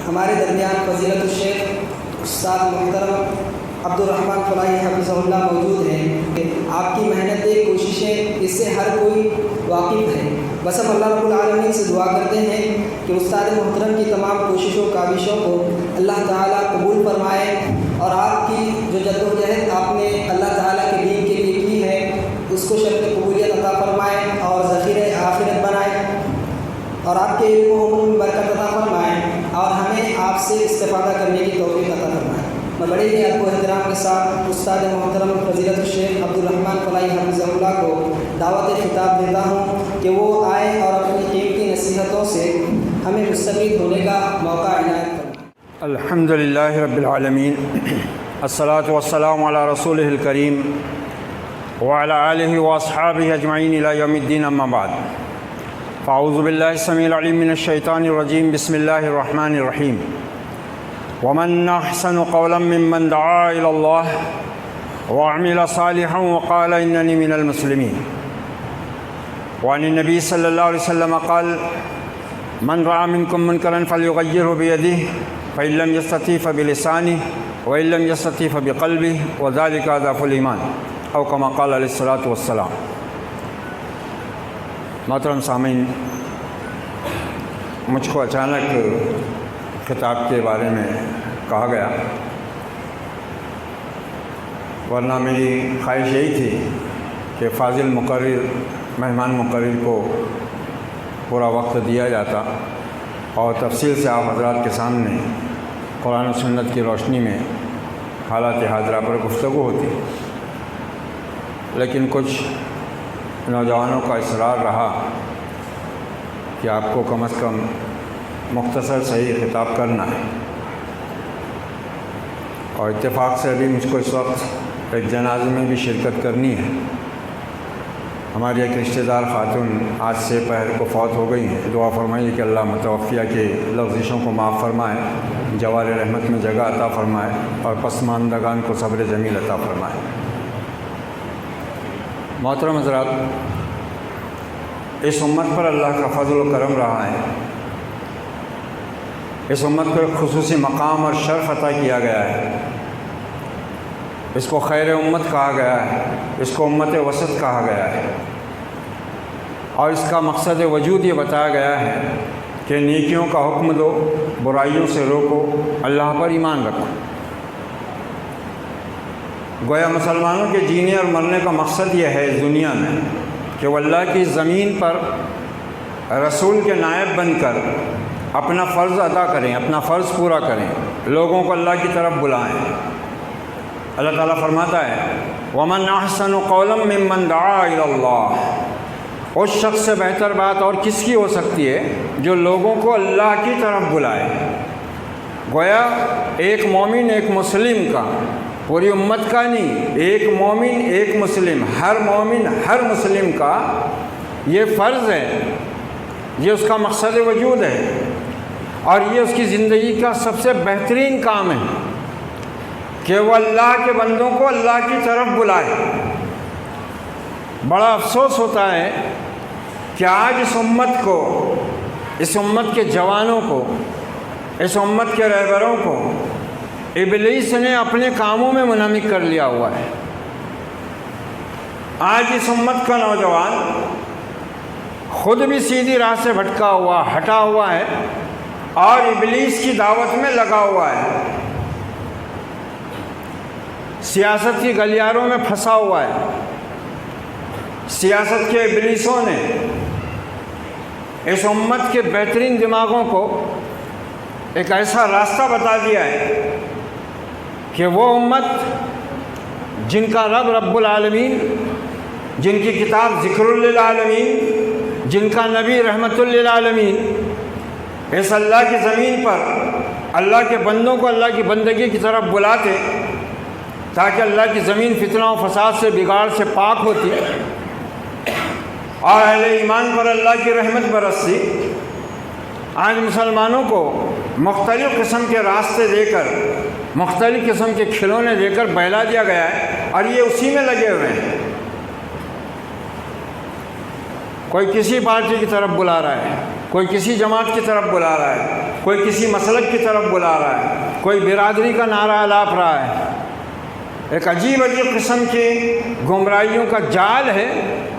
ہمارے درمیان فضیلت الشیخ استاد محترم عبدالرحمن فلاحی حفظہ اللہ موجود ہیں۔ آپ کی محنتیں، کوششیں، اس سے ہر کوئی واقف ہے۔ بس ہم اللہ رب العالمین سے دعا کرتے ہیں کہ استاد محترم کی تمام کوششوں کاوشوں کو اللہ تعالیٰ قبول فرمائے، اور آپ کی جو جد و جہد آپ نے اللہ تعالیٰ کے دین کے لیے کی ہے اس کو شرط قبولیت عطا فرمائے اور ذخیرہ آخرت بنائے، اور آپ کے علم و عمر میں برکت عطا فرمائے، اور ہمیں آپ سے استفادہ کرنے کی توفیق عطا فرمائے۔ میں بڑے ہی ادب و احترام کے ساتھ استاد محترم فضیلت الشیخ عبدالرحمن فلاحی حفظہ اللہ کو دعوت خطاب دیتا ہوں کہ وہ آئیں اور اپنی قیمتی نصیحتوں سے ہمیں مستفید ہونے کا موقع عنایت کریں۔ الحمد للہ رب العالمین، الصلاۃ والسلام علی رسولہ الکریم وعلی آلہ واصحابہ اجمعین الی یوم الدین، اما بعد، فاعوذ باللہ السمیع العلیم من الشیطان الرجیم، بسم اللہ الرحمن الرحیم۔ ومن احسن قولا ممن دعا الی اللہ وعمل صالحا وقال اننی من المسلمین۔ وعن النبی صلی اللہ علیہ وسلم قال من رأى منکم منکرا فلیغیرہ بیدہ فإن لم يستطع فبلسانہ وإن لم يستطع فبقلبہ وذلک اضعف الایمان، او کما قال علیہ الصلاۃ والسلام۔ محترم سامعین، مجھ کو اچانک خطاب کے بارے میں کہا گیا، ورنہ میری خواہش یہی تھی کہ فاضل مقرر، مہمان مقرر کو پورا وقت دیا جاتا اور تفصیل سے آپ حضرات کے سامنے قرآن و سنت کی روشنی میں حالات حاضرہ پر گفتگو ہوتی، لیکن کچھ نوجوانوں کا اصرار رہا کہ آپ کو کم از کم مختصر صحیح خطاب کرنا ہے، اور اتفاق سے ابھی مجھ کو اس وقت ایک جنازے میں بھی شرکت کرنی ہے۔ ہماری ایک رشتہ دار خاتون آج سے پہر کو فوت ہو گئی ہیں۔ دعا فرمائیے کہ اللہ متوفیہ کے لغزشوں کو معاف فرمائے، جوار رحمت میں جگہ عطا فرمائے، اور پسماندگان کو صبر جمیل عطا فرمائے۔ محترم حضرات، اس امت پر اللہ کا فضل و کرم رہا ہے، اس امت کو ایک خصوصی مقام اور شرف عطا کیا گیا ہے۔ اس کو خیر امت کہا گیا ہے، اس کو امت وسط کہا گیا ہے، اور اس کا مقصد وجود یہ بتایا گیا ہے کہ نیکیوں کا حکم دو، برائیوں سے روکو، اللہ پر ایمان رکھو۔ گویا مسلمانوں کے جینے اور مرنے کا مقصد یہ ہے اس دنیا میں کہ وہ اللہ کی زمین پر رسول کے نائب بن کر اپنا فرض ادا کریں، اپنا فرض پورا کریں، لوگوں کو اللہ کی طرف بلائیں۔ اللہ تعالیٰ فرماتا ہے وَمَنْ أَحْسَنُ قَوْلًا مِّمَّنْ دَعَا إِلَى اللَّهِ، اس شخص سے بہتر بات اور کس کی ہو سکتی ہے جو لوگوں کو اللہ کی طرف بلائے۔ گویا ایک مومن، ایک مسلم کا، پوری امت کا نہیں، ایک مومن ایک مسلم، ہر مومن ہر مسلم کا یہ فرض ہے، یہ اس کا مقصد وجود ہے، اور یہ اس کی زندگی کا سب سے بہترین کام ہے کہ وہ اللہ کے بندوں کو اللہ کی طرف بلائے۔ بڑا افسوس ہوتا ہے کہ آج اس امت کو، اس امت کے جوانوں کو، اس امت کے رہبروں کو ابلیس نے اپنے کاموں میں منہمک کر لیا ہوا ہے۔ آج اس امت کا نوجوان خود بھی سیدھی راہ سے بھٹکا ہوا، ہٹا ہوا ہے، اور ابلیس کی دعوت میں لگا ہوا ہے، سیاست کی گلیاروں میں پھنسا ہوا ہے۔ سیاست کے ابلیسوں نے اس امت کے بہترین دماغوں کو ایک ایسا راستہ بتا دیا ہے کہ وہ امت جن کا رب رب العالمین، جن کی کتاب ذکر للعالمین، جن کا نبی رحمت للعالمین اس اللہ کی زمین پر اللہ کے بندوں کو اللہ کی بندگی کی طرف بلاتے تاکہ اللہ کی زمین فتنہ و فساد سے، بگاڑ سے پاک ہوتی اور اہل ایمان پر اللہ کی رحمت برستی، آج مسلمانوں کو مختلف قسم کے راستے دے کر، مختلف قسم کے کھلونے دے کر بہلا دیا گیا ہے، اور یہ اسی میں لگے ہوئے ہیں۔ کوئی کسی پارٹی کی طرف بلا رہا ہے، کوئی کسی جماعت کی طرف بلا رہا ہے، کوئی کسی مسلک کی طرف بلا رہا ہے، کوئی برادری کا نعرہ الاپ رہا ہے۔ ایک عجیب عجیب قسم کی گمراہیوں کا جال ہے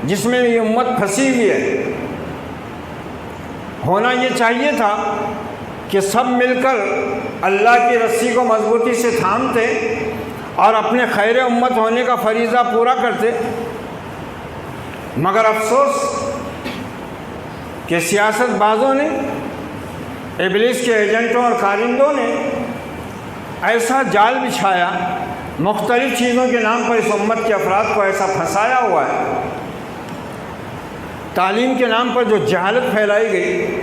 جس میں یہ امت پھنسی ہوئی ہے۔ ہونا یہ چاہیے تھا کہ سب مل کر اللہ کی رسی کو مضبوطی سے تھامتے اور اپنے خیر امت ہونے کا فریضہ پورا کرتے، مگر افسوس کہ سیاست بازوں نے، ابلیس کے ایجنٹوں اور کارندوں نے ایسا جال بچھایا، مختلف چیزوں کے نام پر اس امت کے افراد کو ایسا پھنسایا ہوا ہے۔ تعلیم کے نام پر جو جہالت پھیلائی گئی،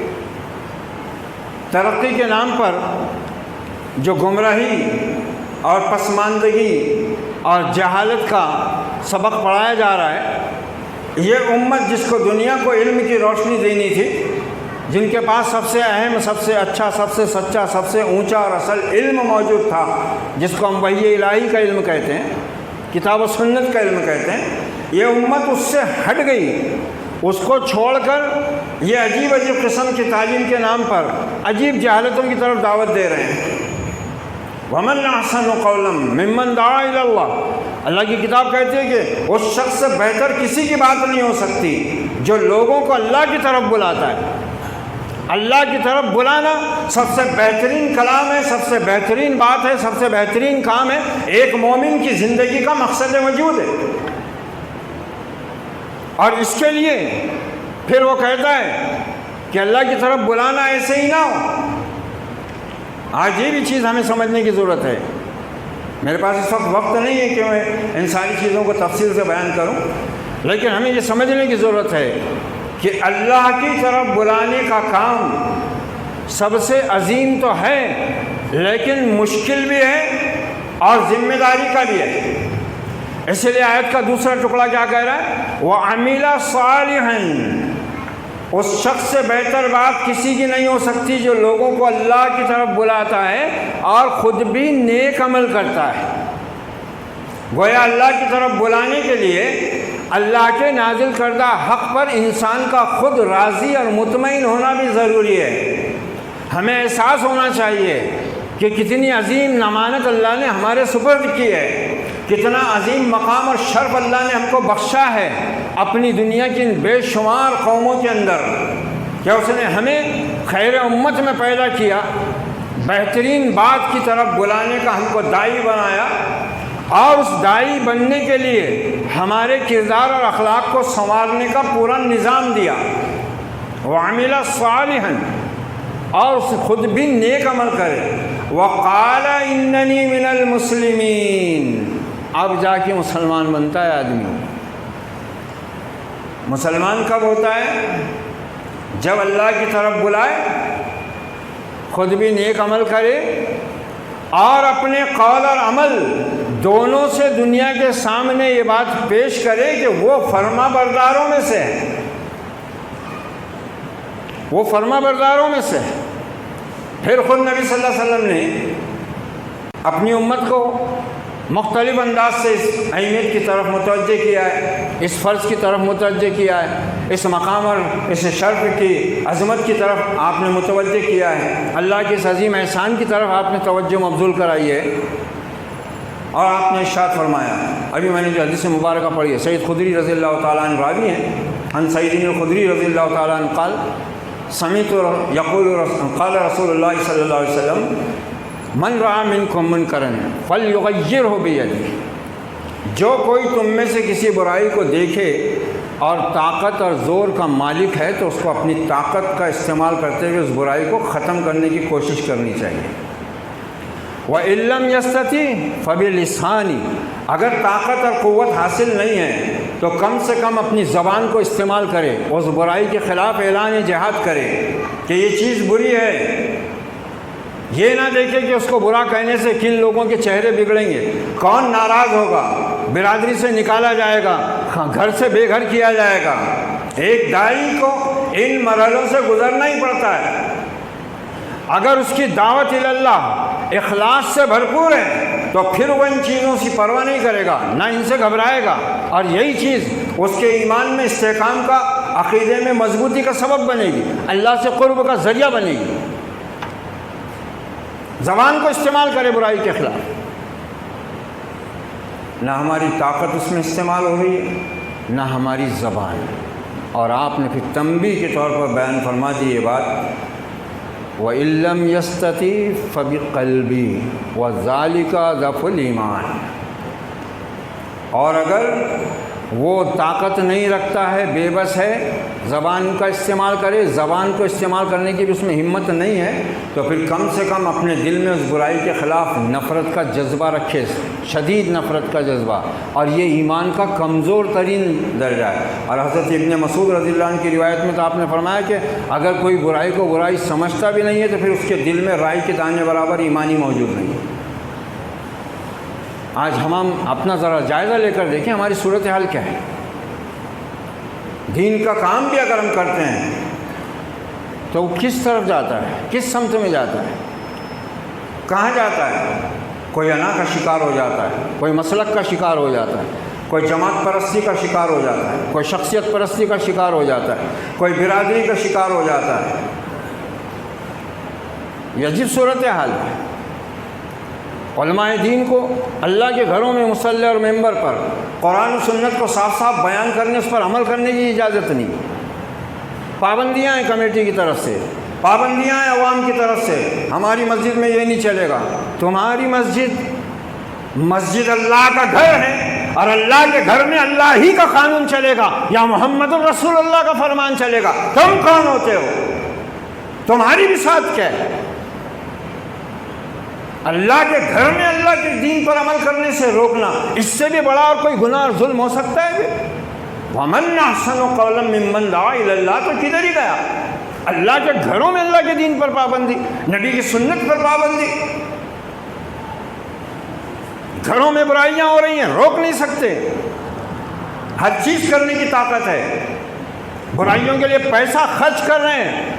ترقی کے نام پر جو گمراہی اور پسماندگی اور جہالت کا سبق پڑھایا جا رہا ہے، یہ امت جس کو دنیا کو علم کی روشنی دینی تھی، جن کے پاس سب سے اہم، سب سے اچھا، سب سے سچا، سب سے اونچا اور اصل علم موجود تھا، جس کو ہم وحی الہی کا علم کہتے ہیں، کتاب و سنت کا علم کہتے ہیں، یہ امت اس سے ہٹ گئی، اس کو چھوڑ کر یہ عجیب عجیب قسم کی تعلیم کے نام پر عجیب جہالتوں کی طرف دعوت دے رہے ہیں۔ وَمَنْ أَحْسَنُ قَوْلًا مِّمَّنْ دَعَا إِلَى اللَّهِ، اللہ کی کتاب کہتی ہے کہ اس شخص سے بہتر کسی کی بات نہیں ہو سکتی جو لوگوں کو اللہ کی طرف بلاتا ہے۔ اللہ کی طرف بلانا سب سے بہترین کلام ہے، سب سے بہترین بات ہے، سب سے بہترین کام ہے، ایک مومن کی زندگی کا مقصد وجود ہے۔ اور اس کے لیے پھر وہ کہتا ہے کہ اللہ کی طرف بلانا ایسے ہی نہ ہو۔ آج یہ بھی چیز ہمیں سمجھنے کی ضرورت ہے۔ میرے پاس اس وقت نہیں ہے کہ میں ان ساری چیزوں کو تفصیل سے بیان کروں، لیکن ہمیں یہ سمجھنے کی ضرورت ہے کہ اللہ کی طرف بلانے کا کام سب سے عظیم تو ہے، لیکن مشکل بھی ہے اور ذمہ داری کا بھی ہے۔ اس لیے آیت کا دوسرا ٹکڑا کیا کہہ رہا ہے؟ وَعَمِلَ صَالِحًا، اس شخص سے بہتر بات کسی کی نہیں ہو سکتی جو لوگوں کو اللہ کی طرف بلاتا ہے اور خود بھی نیک عمل کرتا ہے۔ گویا اللہ کی طرف بلانے کے لیے اللہ کے نازل کردہ حق پر انسان کا خود راضی اور مطمئن ہونا بھی ضروری ہے۔ ہمیں احساس ہونا چاہیے کہ کتنی عظیم نعمت اللہ نے ہمارے سپرد کی ہے، کتنا عظیم مقام اور شرف اللہ نے ہم کو بخشا ہے اپنی دنیا کی ان بے شمار قوموں کے اندر، کہ اس نے ہمیں خیر امت میں پیدا کیا، بہترین بات کی طرف بلانے کا ہم کو داعی بنایا، اور اس داعی بننے کے لیے ہمارے کردار اور اخلاق کو سنوارنے کا پورا نظام دیا۔ وَعَمِلَ صَالِحًا، اور اس خود بھی نیک عمل کرے۔ وَقَالَ إِنَّنِي مِنَ الْمُسْلِمِينَ، اب جا کے مسلمان بنتا ہے آدمی۔ مسلمان کب ہوتا ہے؟ جب اللہ کی طرف بلائے، خود بھی نیک عمل کرے اور اپنے قول اور عمل دونوں سے دنیا کے سامنے یہ بات پیش کرے کہ وہ فرما برداروں میں سے ہے، وہ فرما برداروں میں سے ہے۔ پھر خود نبی صلی اللہ علیہ وسلم نے اپنی امت کو مختلف انداز سے اس اہمیت کی طرف متوجہ کیا ہے، اس فرض کی طرف متوجہ کیا ہے، اس مقام اور اس شرف کی عظمت کی طرف آپ نے متوجہ کیا ہے، اللہ کے اس عظیم احسان کی طرف آپ نے توجہ مبذول کرائی ہے، اور آپ نے ارشاد فرمایا۔ ابھی میں نے جو حدیث مبارکہ پڑھی ہے، سید خدری رضی اللہ تعالیٰ عنہ راوی ہیں، عن سیدنا الخدری رضی اللہ تعالیٰ عنہ قال سمعت یقول قال رسول اللہ صلی اللہ علیہ وسلم من رأى منکم منکرا فلیغیرہ بیدہ، جو کوئی تم میں سے کسی برائی کو دیکھے اور طاقت اور زور کا مالک ہے تو اس کو اپنی طاقت کا استعمال کرتے ہوئے اس برائی کو ختم کرنے کی کوشش کرنی چاہیے۔ وَإِن لَّمْ يَسْتَطِعْ فَبِلِسَانِهِ، اگر طاقت اور قوت حاصل نہیں ہے تو کم سے کم اپنی زبان کو استعمال کرے، اس برائی کے خلاف اعلان جہاد کرے کہ یہ چیز بری ہے۔ یہ نہ دیکھے کہ اس کو برا کہنے سے کن لوگوں کے چہرے بگڑیں گے، کون ناراض ہوگا، برادری سے نکالا جائے گا، گھر سے بے گھر کیا جائے گا۔ ایک داعی کو ان مرحلوں سے گزرنا ہی پڑتا ہے۔ اگر اس کی دعوت اللہ اخلاص سے بھرپور ہے تو پھر وہ ان چیزوں کی پرواہ نہیں کرے گا، نہ ان سے گھبرائے گا، اور یہی چیز اس کے ایمان میں استحکام کا عقیدے میں مضبوطی کا سبب بنے گی، اللہ سے قرب کا ذریعہ بنے گی۔ زبان کو استعمال کرے برائی کے خلاف، نہ ہماری طاقت اس میں استعمال ہو رہی ہے نہ ہماری زبان۔ اور آپ نے پھر تنبیہ کے طور پر بیان فرما دی یہ بات، وَإِن لَّمْ يَسْتَطِعْ فَبِقَلْبِهِ وَذَلِكَ ضَعْفُ الْإِيمَانِ، اور اگر وہ طاقت نہیں رکھتا ہے، بے بس ہے، زبان کا استعمال کرے، زبان کو استعمال کرنے کی بھی اس میں ہمت نہیں ہے، تو پھر کم سے کم اپنے دل میں اس برائی کے خلاف نفرت کا جذبہ رکھے، شدید نفرت کا جذبہ، اور یہ ایمان کا کمزور ترین درجہ ہے۔ اور حضرت ابن مسعود رضی اللہ عنہ کی روایت میں تو آپ نے فرمایا کہ اگر کوئی برائی کو برائی سمجھتا بھی نہیں ہے تو پھر اس کے دل میں رائی کے دانے برابر ایمانی موجود نہیں ہے۔ آج ہم اپنا ذرا جائزہ لے کر دیکھیں ہماری صورتحال کیا ہے۔ دین کا کام بھی اگر ہم کرتے ہیں تو وہ کس طرف جاتا ہے، کس سمت میں جاتا ہے، کہاں جاتا ہے؟ کوئی انا کا شکار ہو جاتا ہے، کوئی مسلک کا شکار ہو جاتا ہے، کوئی جماعت پرستی کا شکار ہو جاتا ہے، کوئی شخصیت پرستی کا شکار ہو جاتا ہے، کوئی برادری کا شکار ہو جاتا ہے۔ یہ عجیب صورتحال ہے۔ علماء دین کو اللہ کے گھروں میں مصلی اور ممبر پر قرآن و سنت کو صاف صاف بیان کرنے، اس پر عمل کرنے کی اجازت نہیں۔ پابندیاں ہیں کمیٹی کی طرف سے، پابندیاں ہیں عوام کی طرف سے، ہماری مسجد میں یہ نہیں چلے گا۔ تمہاری مسجد اللہ کا گھر ہے، اور اللہ کے گھر میں اللہ ہی کا قانون چلے گا یا محمد الرسول اللہ کا فرمان چلے گا۔ تم کون ہوتے ہو؟ تمہاری بھی ساتھ کیا ہے؟ اللہ کے گھر میں اللہ کے دین پر عمل کرنے سے روکنا، اس سے بھی بڑا اور کوئی گناہ اور ظلم ہو سکتا ہے؟ وَمَنْ أَحْسَنُ قَوْلًا مِّمَّنْ دَعَا إِلَى اللَّهِ تو کدھر ہی گیا؟ اللہ کے گھروں میں اللہ کے دین پر پابندی، نبی کی سنت پر پابندی۔ گھروں میں برائیاں ہو رہی ہیں، روک نہیں سکتے، ہر چیز کرنے کی طاقت ہے، برائیوں کے لیے پیسہ خرچ کر رہے ہیں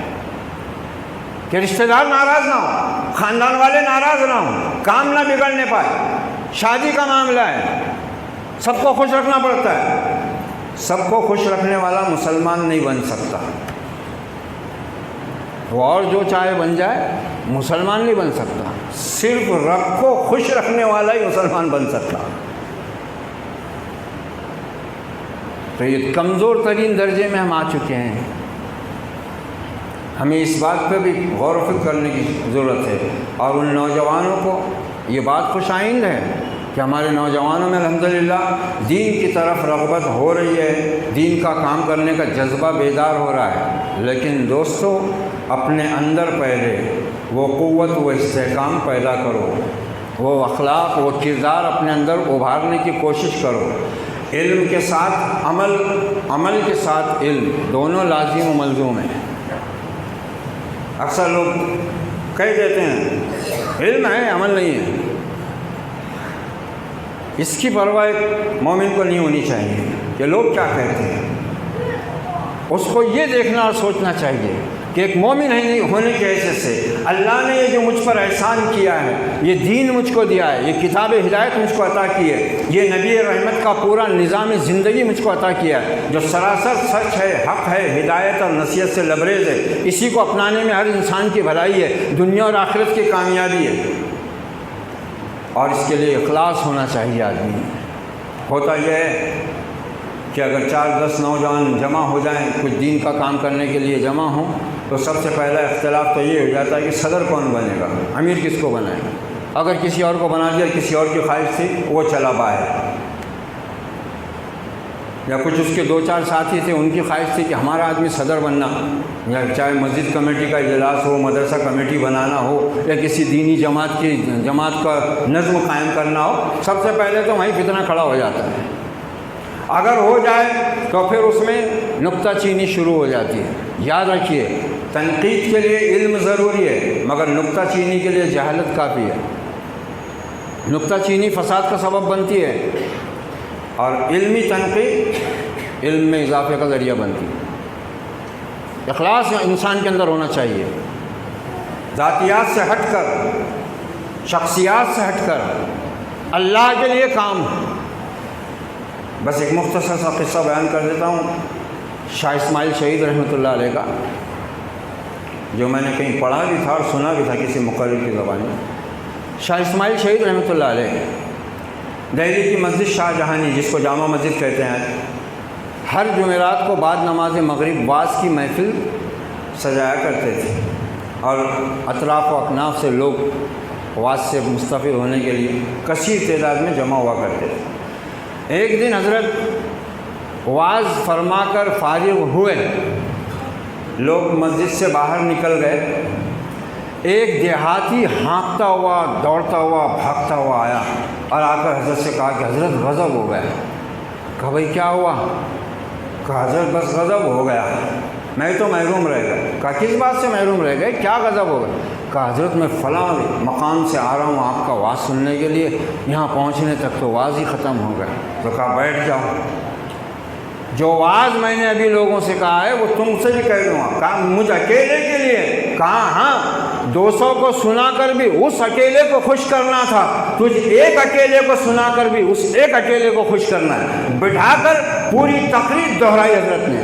کہ رشتہ دار ناراض نہ ہو، خاندان والے ناراض نہ ہوں، کام نہ بگڑنے پائے، شادی کا معاملہ ہے، سب کو خوش رکھنا پڑتا ہے۔ سب کو خوش رکھنے والا مسلمان نہیں بن سکتا، وہ اور جو چاہے بن جائے، مسلمان نہیں بن سکتا۔ صرف رب کو خوش رکھنے والا ہی مسلمان بن سکتا۔ تو یہ کمزور ترین درجے میں ہم آ چکے ہیں۔ ہمیں اس بات پہ بھی غور و فکر کرنے کی ضرورت ہے، اور ان نوجوانوں کو یہ بات خوش آئند ہے کہ ہمارے نوجوانوں میں الحمدللہ دین کی طرف رغبت ہو رہی ہے، دین کا کام کرنے کا جذبہ بیدار ہو رہا ہے۔ لیکن دوستو، اپنے اندر پہلے وہ قوت، وہ استحکام پیدا کرو، وہ اخلاق، وہ کردار اپنے اندر ابھارنے کی کوشش کرو۔ علم کے ساتھ عمل، عمل کے ساتھ علم، دونوں لازم و ملزوم ہیں۔ اکثر لوگ کہہ دیتے ہیں علم ہے عمل نہیں ہے، اس کی پرواہ ایک مومن کو نہیں ہونی چاہیے کہ لوگ کیا کہتے ہیں۔ اس کو یہ دیکھنا اور سوچنا چاہیے کہ ایک مومن ہونے کی حیثیت سے اللہ نے یہ جو مجھ پر احسان کیا ہے، یہ دین مجھ کو دیا ہے، یہ کتاب ہدایت مجھ کو عطا کی ہے، یہ نبی رحمت کا پورا نظام زندگی مجھ کو عطا کیا ہے، جو سراسر سچ ہے، حق ہے، ہدایت اور نصیحت سے لبریز ہے، اسی کو اپنانے میں ہر انسان کی بھلائی ہے، دنیا اور آخرت کی کامیابی ہے۔ اور اس کے لیے اخلاص ہونا چاہیے آدمی۔ ہوتا یہ ہے کہ اگر 4-10 نوجوان جمع ہو جائیں، کچھ دین کا کام کرنے کے لیے جمع ہوں، تو سب سے پہلا اختلاف تو یہ ہو جاتا ہے کہ صدر کون بنے گا، امیر کس کو بنائے۔ اگر کسی اور کو بنا دیا، کسی اور کی خواہش تھی، وہ چلا باہر، یا کچھ اس کے 2-4 ساتھی تھے، ان کی خواہش تھی کہ ہمارا آدمی صدر بننا، یا چاہے مسجد کمیٹی کا اجلاس ہو، مدرسہ کمیٹی بنانا ہو، یا کسی دینی جماعت کا نظم قائم کرنا ہو، سب سے پہلے تو وہیں فتنہ کھڑا ہو جاتا ہے۔ اگر ہو جائے تو پھر اس میں نکتہ چینی شروع ہو جاتی ہے۔ یاد رکھیے، تنقید کے لیے علم ضروری ہے، مگر نکتہ چینی کے لیے جہالت کافی ہے۔ نکتہ چینی فساد کا سبب بنتی ہے، اور علمی تنقید علم میں اضافے کا ذریعہ بنتی ہے۔ اخلاص انسان کے اندر ہونا چاہیے، ذاتیات سے ہٹ کر، شخصیات سے ہٹ کر اللہ کے لیے کام۔ بس ایک مختصر سا قصہ بیان کر دیتا ہوں۔ شاہ اسماعیل شہید رحمۃ اللہ علیہ کا، جو میں نے کہیں پڑھا بھی تھا اور سنا بھی تھا کسی مقرر کی زبان میں. شاہ اسماعیل شہید رحمۃ اللہ علیہ دہلی کی مسجد شاہ جہانی، جس کو جامع مسجد کہتے ہیں، ہر جمعرات کو بعد نماز مغرب واعظ کی محفل سجایا کرتے تھے اور اطراف و اکناف سے لوگ واعظ سے مستفید ہونے کے لیے کثیر تعداد میں جمع ہوا کرتے تھے. ایک دن حضرت واعظ فرما کر فارغ ہوئے، لوگ مسجد سے باہر نکل گئے. ایک دیہاتی ہانکتا ہوا، دوڑتا ہوا، بھاگتا ہوا آیا اور آ کر حضرت سے کہا کہ حضرت غضب ہو گیا. کہا بھائی کیا ہوا؟ کہا حضرت بس غضب ہو گیا، میں تو محروم رہ گیا. کہا کس بات سے محروم رہ گئے؟ کیا غضب ہو گیا؟ کہا حضرت میں فلاں مقام سے آ رہا ہوں آپ کا واعظ سننے کے لیے، یہاں پہنچنے تک تو واعظ ہی ختم ہو گیا. تو کہا بیٹھ جاؤ، جو واعظ میں نے ابھی لوگوں سے کہا ہے وہ تم سے بھی کہہ دوں گا. کہا مجھ اکیلے کے لیے؟ کہا ہاں، 200 کو سنا کر بھی اس اکیلے کو خوش کرنا تھا، تجھ ایک اکیلے کو سنا کر بھی اس ایک اکیلے کو خوش کرنا ہے. بٹھا کر پوری تقریر دہرائی حضرت نے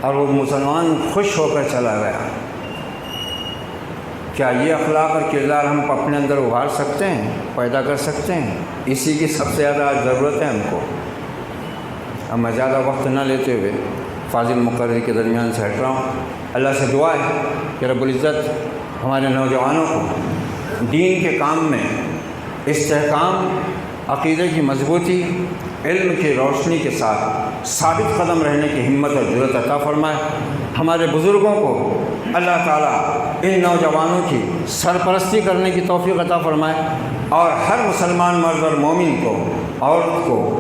اور وہ مسلمان خوش ہو کر چلا گیا. کیا یہ اخلاق اور کردار ہم اپنے اندر ابھار سکتے ہیں، پیدا کر سکتے ہیں؟ اسی کی سب سے زیادہ ضرورت ہے ہم کو. اب میں زیادہ وقت نہ لیتے ہوئے فاضل مقرر کے درمیان سے ہٹ رہا ہوں. اللہ سے دعا ہے کہ رب العزت ہمارے نوجوانوں کو دین کے کام میں استحکام، عقیدے کی مضبوطی، علم کی روشنی کے ساتھ ثابت قدم رہنے کی ہمت اور جرأت عطا فرمائے. ہمارے بزرگوں کو اللہ تعالیٰ ان نوجوانوں کی سرپرستی کرنے کی توفیق عطا فرمائے اور ہر مسلمان مرد اور مومن کو، عورت کو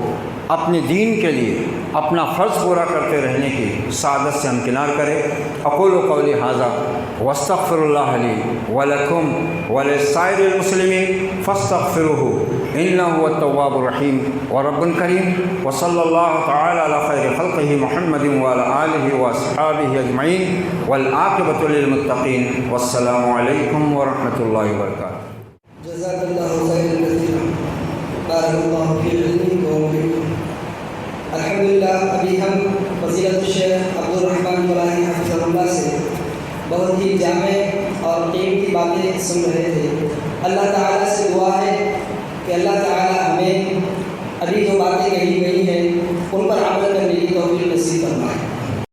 اپنے دین کے لیے اپنا فرض پورا کرتے رہنے کی سعادت سے ہمکنار کرے. اقول قولی ھذا واستغفر اللہ لی ولکم ولسائر المسلمین فاستغفروہ انہ هو التواب الرحیم ورب کریم. وصلی اللہ تعالی علی خیر خلقہ محمد وعلی آلہ واصحابہ اجمعین والعاقبۃ للمتقین. والسلام علیکم ورحمۃ اللہ وبرکاتہ. جزاک اللہ خیر کثیرا، بارک اللہ فی علمک و عمرک. الحمدللہ ابھی ہم فضیلت الشیخ عبدالرحمن فلاحی حفظہ اللہ سے بہت ہی جامع اور قیمتی باتیں سن رہے تھے. اللہ تعالیٰ سے دعا ہے کہ اللہ تعالیٰ ہمیں ابھی جو باتیں کہی گئی ہیں ان پر عمل کرنے کی توفیق نصیب فرمائے.